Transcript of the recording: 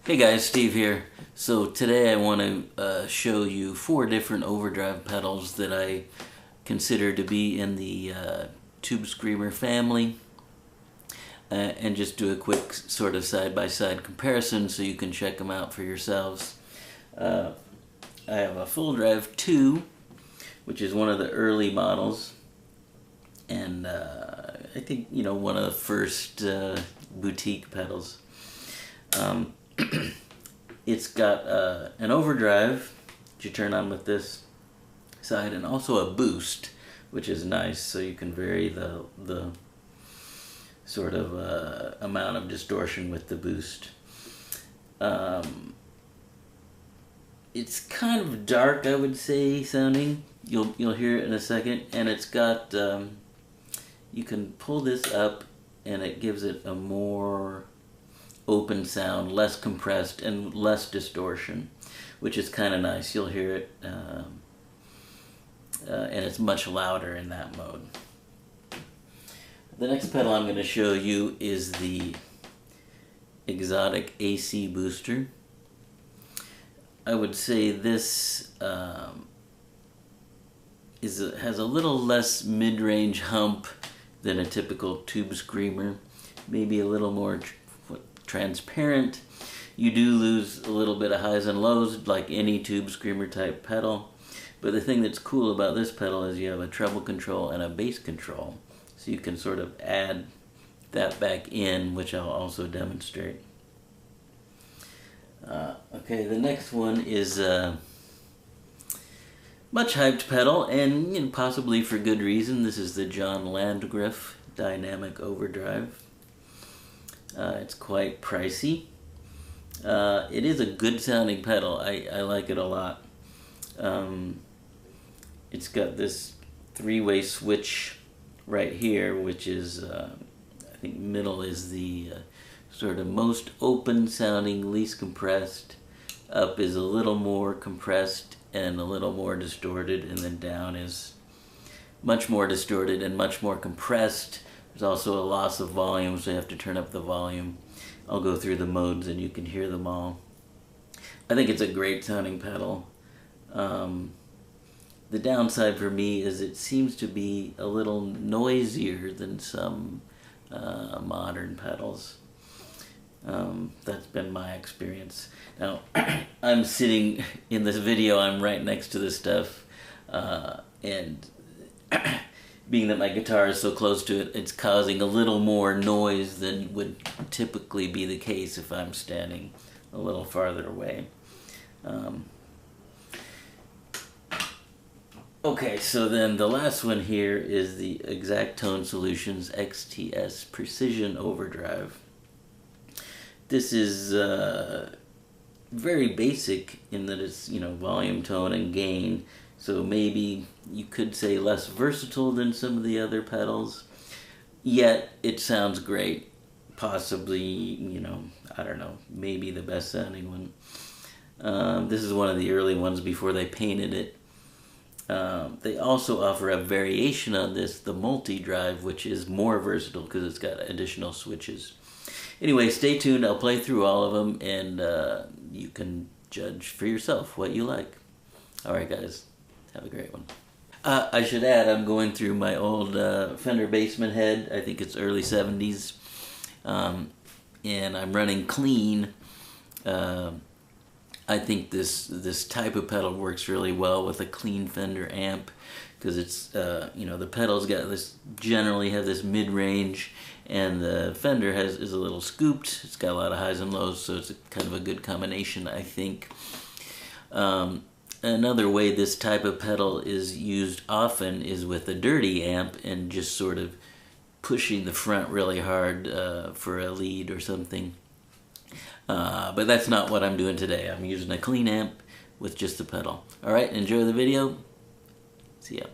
Hey guys, Steve here. So today I want to show you 4 different overdrive pedals that I consider to be in the Tube Screamer family, and just do a quick sort of side-by-side comparison so you can check them out for yourselves. I have a Fulldrive 2, which is one of the early models, and I think, you know, one of the first boutique pedals. It's got an overdrive, which you turn on with this side, and also a boost, which is nice, so you can vary the sort of amount of distortion with the boost. It's kind of dark, I would say, sounding. You'll hear it in a second, and it's got you can pull this up, and it gives it a more open sound, less compressed and less distortion, which is kind of nice. You'll hear it, and it's much louder in that mode. The next pedal I'm going to show you is the Xotic AC Booster. I would say this has a little less mid-range hump than a typical Tube Screamer, maybe a little more transparent. You do lose a little bit of highs and lows like any Tube Screamer type pedal, but the thing that's cool about this pedal is you have a treble control and a bass control, so you can sort of add that back in, which I'll also demonstrate. Okay, the next one is a much hyped pedal, and, you know, possibly for good reason. This is the Landgraff Dynamic Overdrive. It's quite pricey. It is a good sounding pedal. I like it a lot. It's got this 3-way switch right here, which is, I think middle is the sort of most open sounding, least compressed. Up is a little more compressed and a little more distorted, and then down is much more distorted and much more compressed. There's also a loss of volume, so you have to turn up the volume. I'll go through the modes and you can hear them all. I think it's a great sounding pedal. The downside for me is it seems to be a little noisier than some modern pedals. That's been my experience. Now, I'm sitting in this video, I'm right next to this stuff, and being that my guitar is so close to it, it's causing a little more noise than would typically be the case if I'm standing a little farther away. Okay, so then the last one here is the Xact Tone Solutions XTS Precision Overdrive. This is very basic in that it's, you know, volume, tone, and gain. So maybe you could say less versatile than some of the other pedals, yet it sounds great. Possibly, you know, I don't know, maybe the best sounding one. This is one of the early ones before they painted it. They also offer a variation on this, the multi-drive, which is more versatile because it's got additional switches. Anyway, stay tuned. I'll play through all of them, and you can judge for yourself what you like. Alright guys, have a great one. I should add, I'm going through my old Fender Basement Head. I think it's early 70s. And I'm running clean. I think this type of pedal works really well with a clean Fender amp, because it's, you know, the pedal's got this, generally have this mid-range, and the Fender is a little scooped. It's got a lot of highs and lows, so it's kind of a good combination, I think. Another way this type of pedal is used often is with a dirty amp and just sort of pushing the front really hard for a lead or something. But that's not what I'm doing today. I'm using a clean amp with just the pedal. Alright, enjoy the video. See ya.